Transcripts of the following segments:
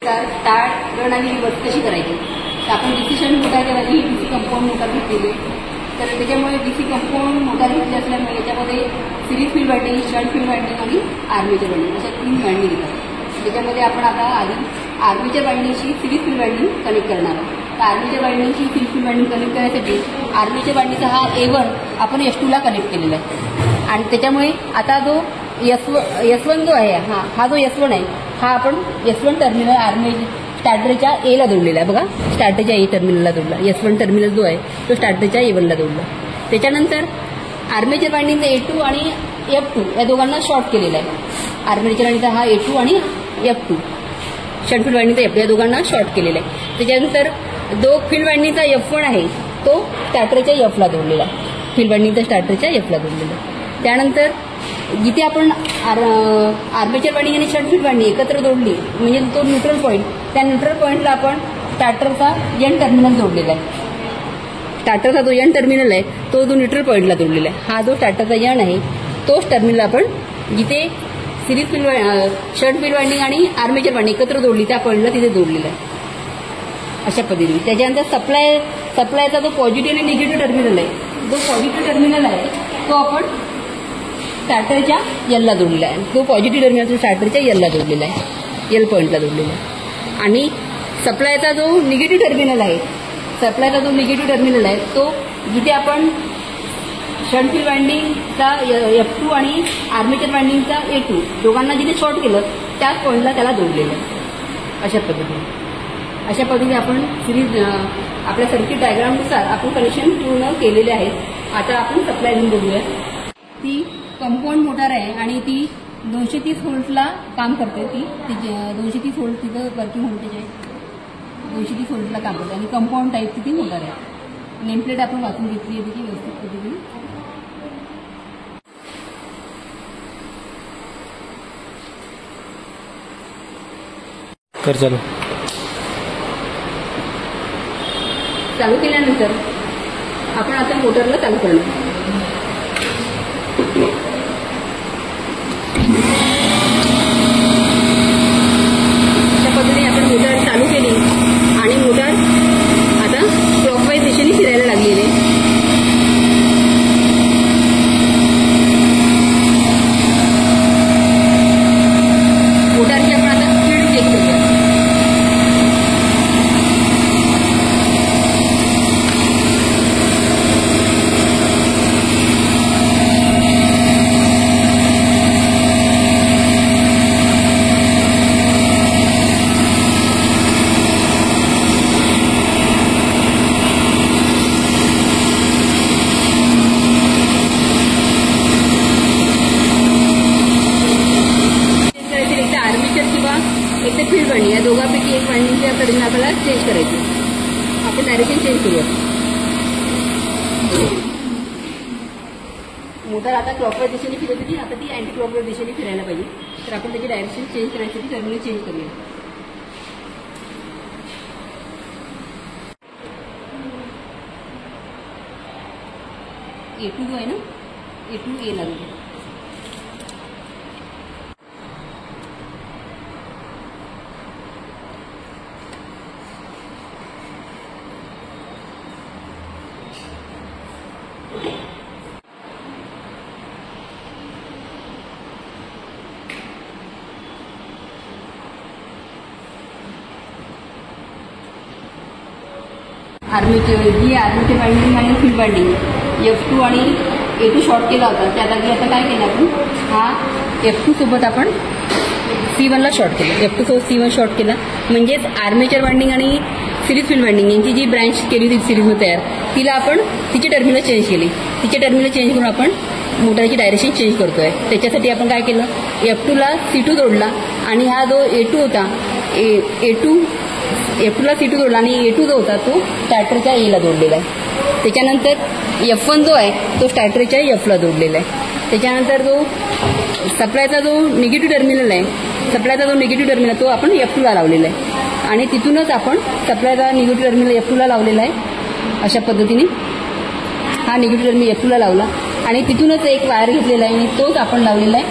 Start run आणि reverse कशी करायची तर आपण डीसी शंट मोटारच्या जागी डीसी कंपाऊंड मोटार घेतलेली तर त्याच्यामुळे डीसी कंपाऊंड मोटार घेतली असल्यामुळे याच्यामध्ये series field winding, shunt field winding आणि आर्मेचर वाइंडिंग अशा 3 वाइंडिंग येतात. त्याच्यामध्ये आपण आता आधी आर्मेचर वाइंडिंगशी सिरीज फील्ड वाइंडिंग कनेक्ट करणार आहोत. तर आर्मेचर वाइंडिंगशी सिरीज फील्ड वाइंडिंग कनेक्ट करण्यासाठी आर्मेचर वाइंडिंगचा हा A1 आपण S2 ला कनेक्ट केलेला आहे आणि त्याच्यामुळे आता जो S1 जो आहे हा जो S1 आहे हा आपण S1 टर्मिनल आर्मेचर स्टार्टरच्या A ला जोडलेला आहे. बघा स्टार्टरच्या A टर्मिनलला जोडला. S1 टर्मिनल जो आहे तो स्टार्टरच्या A1 ला जोडला. त्याच्यानंतर आर्मेचर वाइंडिंगचा A2 आणि F2 या दोघांना शॉर्ट केलेला आहे. आर्मेचर वाइंडिंगचा हा A2 आणि F2 शंट फील्ड वाइंडिंगचा F2 या दोघांना शॉर्ट केलेला आहे. त्याच्यानंतर जो फील्ड वाइंडिंगचा F1 आहे तो स्टार्टरच्या F ला जोडलेला आहे. फील्ड वाइंडिंगचा स्टार्टरच्या F ला जोडलेला आहे. त्यानंतर जिथे आपण आर्मेचर वाइंडिंग आणि शंट फील्ड वाइंडिंग एकत्र जोडली म्हणजे तो न्यूट्रल पॉईंट त्या न्यूट्रल पॉईंटला आपण स्टार्टरचा N टर्मिनल जोडलेला आहे. स्टार्टरचा जो N टर्मिनल आहे तो जो न्यूट्रल पॉईंटला जोडलेला आहे. हा जो स्टार्टरचा N आहे तोच टर्मिनल आपण जिथे series field shunt field winding आणि आर्मेचर वाइंडिंग एकत्र जोडली त्या पॉईंटला तिथे जोडलेला आहे अशा पद्धतीने. त्याच्यानंतर सप्लायचा जो पॉझिटिव्ह आणि निगेटिव्ह टर्मिनल आहे जो पॉझिटिव्ह टर्मिनल आहे तो आपण स्टार्टरच्या L ला जोडलेला आहे. तो पॉझिटिव्ह टर्मिनल तो स्टार्टरच्या L ला जोडलेला आहे. L पॉईंटला जोडलेला आहे. आणि सप्लायचा जो निगेटिव्ह टर्मिनल आहे तो जिथे आपण शंट फील्ड वाइंडिंगचा F2 आणि आर्मेचर वाइंडिंगचा A2 दोघांना जिथे शॉर्ट केलं त्याच पॉईंटला त्याला जोडलेलं आहे अशा पद्धतीने आपण सिरीज आपल्या सर्किट डायग्रामनुसार आपण कनेक्शन पूर्ण केलेले आहेत. आता आपण सप्लाय घेऊन बघूया. ती कंपाऊंड मोटार आहे आणि ती 230 व्होल्टला काम करते. ती 230 व्होल्ट तिथं वर्किंग व्होल्टेज आहे. 230 व्होल्टला काम करते आणि कंपाऊंड टाईपची ती मोटार आहे. नेमप्लेट आपण वाचून घेतली आहे त्याची व्यवस्थित पद्धतीने. चालू केल्यानंतर आपण आता मोटरला चालू करणार. अशा पद्धतीने आपण मोटार चालू केली आणि मोटार आता क्लॉकवाईज दिशेने फिरायला लागलेली आहे. मोटारची आपण आता स्पीड चेक करूया. फील्ड वाइंडिंग या दोघांपैकी एक वाइंडिंगच्या कडेने आपल्याला चेंज करायची. आपण डायरेक्शन चेंज करूया. मोटार आता क्लॉकवाईज दिशेने फिरत होती आता ती अँटी क्लॉकवाईज दिशेने फिरायला पाहिजे. तर आपण त्याची डायरेक्शन चेंज करण्यासाठी टर्मिनल चेंज करूया. A2 जो आहे ना A2 A ला जातो. आर्मेचर वाइंडिंग आणि फील्ड वाइंडिंग F2 आणि A2 शॉर्ट केला होता त्या जागी आता काय केलं आपण हा F2 सोबत आपण C1 ला शॉर्ट केलं. F2 सोबत C1 शॉर्ट केला म्हणजेच आर्मेचर वाइंडिंग आणि सिरीज फील्ड वाइंडिंग यांची जी ब्रँच केली होती सिरीजमध्ये तयार तिला आपण तिची टर्मिनल चेंज केली. तिची टर्मिनल चेंज करून आपण मोटारची डायरेक्शन चेंज करतोय. त्याच्यासाठी आपण काय केलं F2 ला C2 जोडला आणि हा जो A2 होता F2 ला C2 जोडला आणि A2 जो होता तो स्टार्टरच्या A ला जोडलेला आहे. त्याच्यानंतर F1 जो आहे तो स्टार्टरच्या F ला जोडलेला आहे. त्याच्यानंतर जो सप्लायचा जो निगेटिव्ह टर्मिनल तो आपण F2 ला लावलेला आहे आणि तिथूनच आपण सप्लायचा निगेटिव्ह टर्मिनल F2 ला लावलेला आहे. अशा पद्धतीने हा निगेटिव्ह टर्मिनल F2 ला लावला आणि तिथूनच एक वायर घेतलेला आहे आणि तोच आपण लावलेला आहे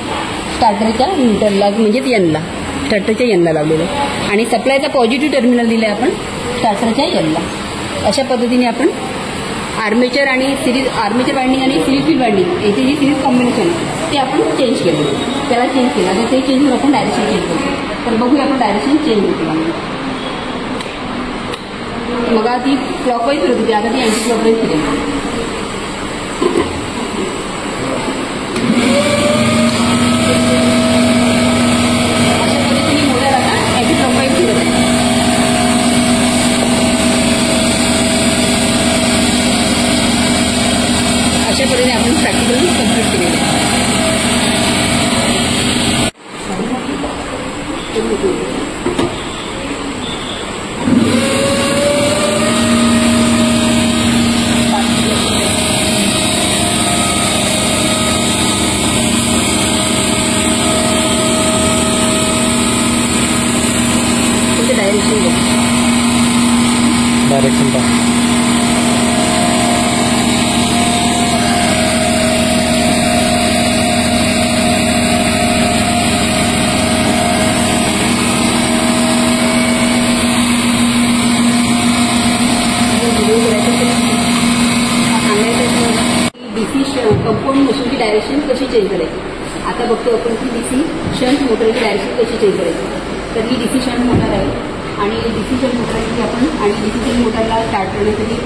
स्टार्टरच्या न्यूट्रलला म्हणजेच N ला. स्टार्टरच्या एनला लावलेलं आहे आणि सप्लायचा पॉझिटिव्ह टर्मिनल दिलं आहे आपण स्टार्टरच्या एनला. अशा पद्धतीने आपण आर्मेचर आणि सिरीज आर्मेचर वायंडिंग आणि सिरीज फील्ड वायंडिंग याची जी सिरीज कॉम्बिनेशन आहे ते आपण चेंज केलं. त्याला चेंज केलं आणि ते चेंज करून आपण डायरेक्शन चेंज करतो. तर बघूया आपण डायरेक्शन चेंज होतो. मग ती क्लॉकवाईज फिरत होती, आता ती अँटी क्लॉकवाईज फिरेल. अशा पद्धतीने आपण प्रॅक्टिकल कम्प्लीट केलेलं आहे. डायरेक्शन कंपाऊंड मशीनची डायरेक्शन कशी चेंज करायची आता बघतो आपण की डीसी शंट मोटरची डायरेक्शन कशी चेंज करायची. तर ही डीसी शंट मोटर आहे आणि डीसी शंट मोटरची आपण आणि डीसी शंट मोटरला स्टार्ट करण्यासाठी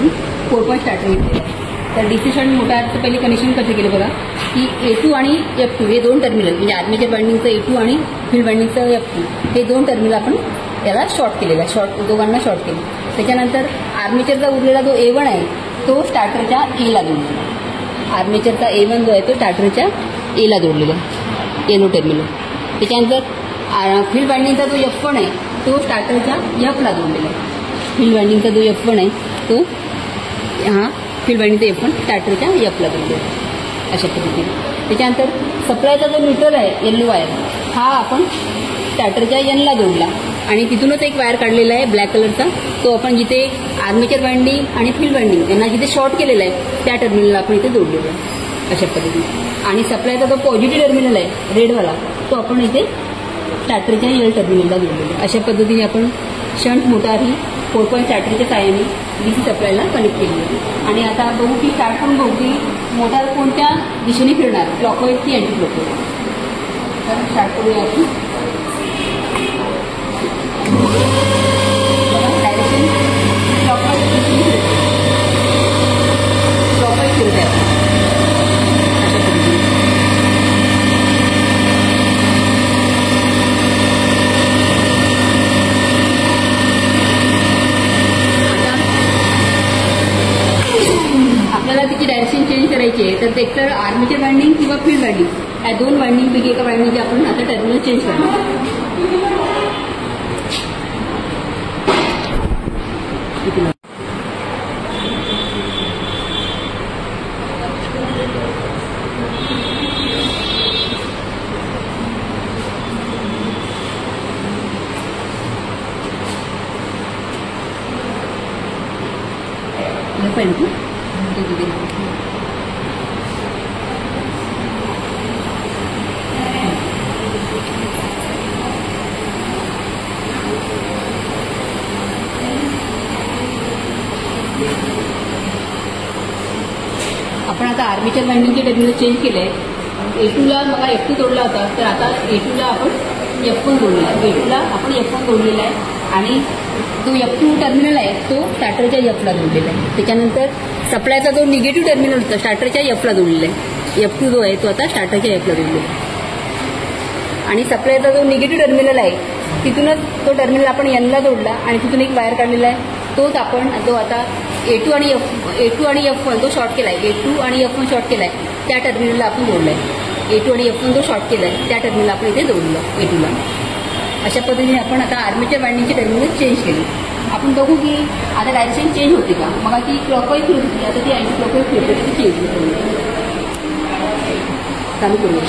4 स्टार्टर घेतलेलं आहे. तर डीसी शंट मोटरचं पहिले कनेक्शन कसं केलं बघा की A2 आणि F2 हे 2 टर्मिनल म्हणजे आर्मेचर वायंडिंगचं A2 आणि फील्ड वायंडिंगचं F2 हे 2 टर्मिनल आपण त्याला शॉर्ट केलेला आहे. दोघांना शॉर्ट केलं. त्याच्यानंतर आर्मेचरचा उरलेला जो A1 आहे तो स्टार्टरच्या एला जोडलेला. आर्मेचरचा A1 जो आहे तो स्टार्टरच्या एला जोडलेला येलो टर्मिनल. त्याच्यानंतर फील्ड वायंडिंगचा जो F1 आहे तो स्टार्टरच्या Fला जोडलेला आहे. फील्ड वायंडिंगचा जो F1 आहे तो हा फील्ड वायंडिंगचा F1 स्टार्टरच्या Fला जोडलेला आहे अशा पद्धतीने. त्याच्यानंतर सप्लायचा जो न्यूट्रल आहे येल्लो वायर हा आपण स्टार्टरच्या एनला जोडला आणि तिथूनच एक वायर काढलेला आहे ब्लॅक कलरचा तो आपण जिथे आर्मेचर वायंडिंग आणि फील्ड वायंडिंग यांना जिथे शॉर्ट केलेला आहे त्या टर्मिनलला आपण इथे जोडलेला आहे अशा पद्धतीने. आणि सप्लायचा जो पॉझिटिव्ह टर्मिनल आहे रेडवाला तो आपण इथे स्टार्टरच्या एल टर्मिनलला जोडलेला आहे. अशा पद्धतीने आपण शंट मोटार ही 4 स्टार्टरच्या साहाय्याने डीसी सप्लायला कनेक्ट केली आहे. आणि आता बघू की स्टार्ट करून बघू की मोटार कोणत्या दिशेने फिरणार क्लॉकवाईज की अँटी क्लॉकवाईज. तर स्टार्ट करूया आपण. डायरेक्शन क्लॉकवाईज दिशेने फिरत क्लॉकवाईज फिरत आहे अशा पद्धतीने. आपल्याला तिची डायरेक्शन चेंज करायची आहे तर एकतर आर्मेचर वायंडिंग किंवा फील्ड वायंडिंग या 2 वायंडिंगपैकी एका वायंडिंगचे आपण आता टर्मिनल चेंज करणार. आपण आता आर्मेचर वायंडिंगचे टर्मिनल चेंज केले. A2ला मला F2 जोडला होता तर आता A2ला आपण F1 जोडलेला आहे. A2ला आपण F1 जोडलेला आहे आणि जो F2 टर्मिनल आहे तो स्टार्टरच्या Fला जोडलेला आहे. त्याच्यानंतर सप्लायचा जो निगेटिव्ह टर्मिनल होता स्टार्टरच्या Fला जोडलेला आहे. F2 जो आहे तो आता स्टार्टरच्या Fला जोडलेला आहे. आणि सप्लायचा जो निगेटिव्ह टर्मिनल आहे तिथूनच तो टर्मिनल आपण Nला जोडला आणि तिथून एक वायर काढलेला आहे तोच आपण जो आता A2 आणि F1 जो शॉर्ट केला आहे A2 आणि F1 शॉर्ट केला आहे त्या टर्मिनलला आपण जोडला आहे. A2 आणि F1 जो शॉर्ट केला आहे त्या टर्मिनलला आपण इथे जोडलं A2ला. अशा पद्धतीने आपण आता आर्मेचर वायंडिंगचे टर्मिनल चेंज केले. आपण बघू की आता डायरेक्शन चेंज होते का. मग ती क्लॉकवाईज फिरत होती आता ती अँटी क्लॉकवाईज फिरते ती चेंज होते. चालू करूया.